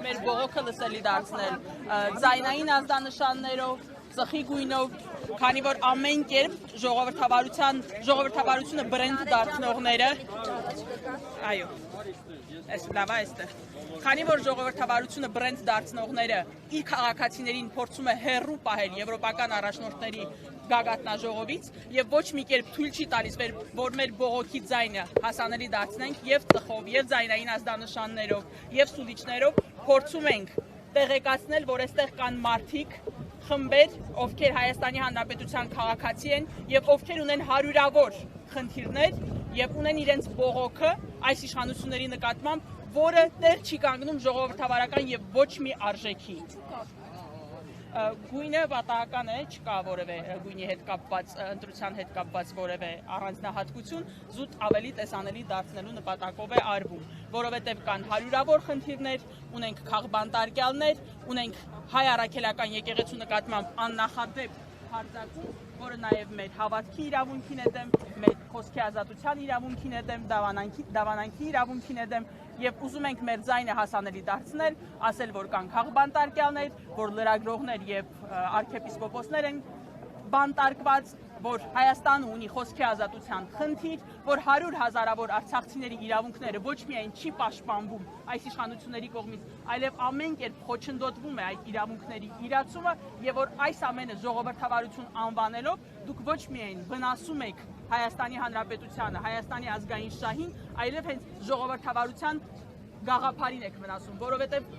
մեր բողոքը լսելի դարձնել ձայնային ազդանշաններով, ծխի գույնով, քանի որ ամեն կերպ ժողովրդավարությունը բրենդ դարձնողները, այո, քանի որ ժողովրդավարությունը բրենդ դարձնողները իր քաղաքացիներին փորձում է հեռու պահել եվրոպական առաջնորդների գագաթնաժողովից եւ ոչ մի կերպ թույլ չի տալիս, որ մեր բողոքի ձայնը հասանելի դարձնենք եւ ծխով, եւ ձայնային ազդանշաններով, եւ սուլիչներով փորձում ենք տեղեկացնել, որ այստեղ կան մարդիկ, խմբեր, ովքեր Հայաստանի Հանրապետության քաղաքացի են եւ ովքեր ունեն հարյուրավոր խնդիրներ եւ ունեն իրենց բողոքը այս իշխանությունների նկատմամբ, որը տեղ չի կանգնում ժողովրդավարական եւ ոչ մի արժեքի։ Գույնը պատահական է, չկա որևէ գույնի հետ կապված, ընտրության հետ կապված որևէ առանձնահատկություն, զուտ ավելի տեսանելի դարձնելու նպատակով է արվում, որովհետև կան հարյուրավոր խնդիրներ, ունենք քաղբանտարկյալներ, ունենք հայ առաքելական եկեղեցու նկատմամբ աննախադեպ հարձակում, որը նաև մեր հավատքի իրավունքին է դեմ, մեր խոսքի ազատության իրավունքին է դեմ, դավանանքի իրավունքին է դեմ, եւ ուզում ենք մեր ձայնը հասանելի դարձնել, ասել, որ կան քաղբանտարկյալներ, որ լրագրողներ եւ արքեպիսկոպոսներ են բանտարկված, որ Հայաստանը ունի խոսքի ազատության խնդիր, որ 100 հազարավոր արցախցիների իրավունքները ոչ միայն չի պաշտպանվում այս իշխանությունների կողմից, այլև ամեն կերպ խոչընդոտվում է այդ իրավունքների իրացումը եւ որ այս ամենը ժողովրդավարություն անվանելով դուք ոչ միայն վնասում եք Հայաստանի Հանրապետությանը, Հայաստանի ազգային շահին, այլև հենց ժողովրդավարության գաղափարին եք վնասում, որովհետև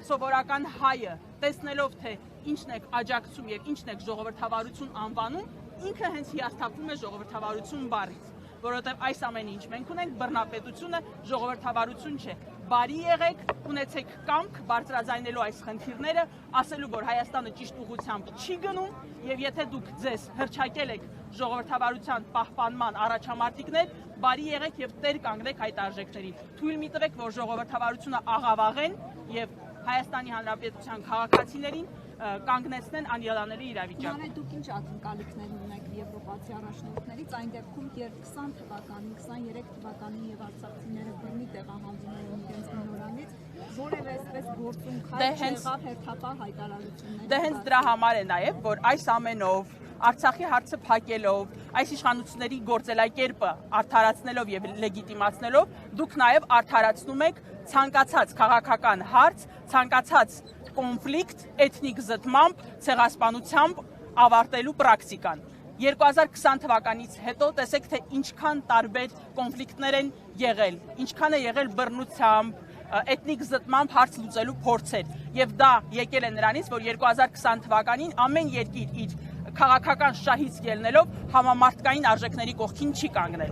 սովորական հայը տեսնելով թե ինչն եք աջակցում եւ ինչն եք ժողովրդավարություն անվանում, ինքը հենց հիասթափվում է ժողովրդավարություն բառից, որովհետև այս ամենը ինչ մենք ունենք, բռնապետությունը ժողովրդավարություն չէ։ Բարի եղեք, ունեցեք կամք բարձրաձայնելու այս խնդիրները, ասելու, որ Հայաստանը ճիշտ ուղղությամբ չի գնում, եւ եթե դուք ձեզ հռչակել եք ժողովրդավարության պահպանման առաջամարտիկներ, բարի եղեք եւ տեր կանգնեք այդ արժեքներին։ Թույլ մի տվեք, որ ժողովրդավարությունը աղավաղեն եւ Հայաստանի Հանրապետության քաղաքացիներին կանգնեցնեն անելանելի իրավիճակում։ Մանե դուք ինչ ակնկալիքներ ունեք եվրոպացի առաջնորդներից, այն դեպքում, երբ 20 թվականին, 23 թվականին եւ արցախցիները բռնի տեղահանվում են իրենց նորանից, որևէ այսպես գործում քայլ չեղավ հերթապահ հայտարարություններ։ Դե հենց դրա համար է նաեւ, որ այս ամենով Արցախի հարցը փակելով, այս իշխանությունների գործելակերպը արդարացնելով եւ լեգիտիմացնելով, դուք նաեւ արդարացնում եք ցանկացած քաղաքական հարց, ցանկացած կոնֆլիկտ էթնիկ զտմամբ, ցեղասպանությամբ ավարտելու պրակտիկան։ 2020 թվականից հետո տեսեք, թե ինչքան տարբեր կոնֆլիկտներ են եղել, ինչքան է եղել բռնությամբ, էթնիկ զտմամբ հարց լուծելու փորձեր։ Եվ դա եկել է նրանից, որ 2020 թվականին ամեն երկիր իր քաղաքական շահից ելնելով համամարտկային արժեքների կողքին չի կանգնել։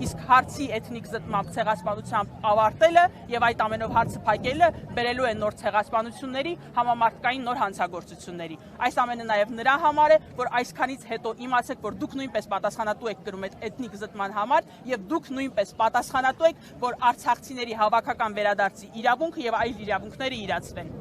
Իսկ հարցի էթնիկ զտմամբ ցեղասպանությամբ ավարտելը եւ այդ ամենով հարցը փակելը բերելու է նոր ցեղասպանությունների, համամարտկային նոր հանցագործությունների։ Այս ամենը նաեւ նրա համար է, որ այսքանից հետո իմացեք, որ դուք նույնպես պատասխանատու եք կրում այդ էթնիկ զտման համար եւ դուք նույնպես պատասխանատու եք, որ արցախցիների հավաքական վերադարձի իրավունքը եւ այլ իրավունքները իրացվեն։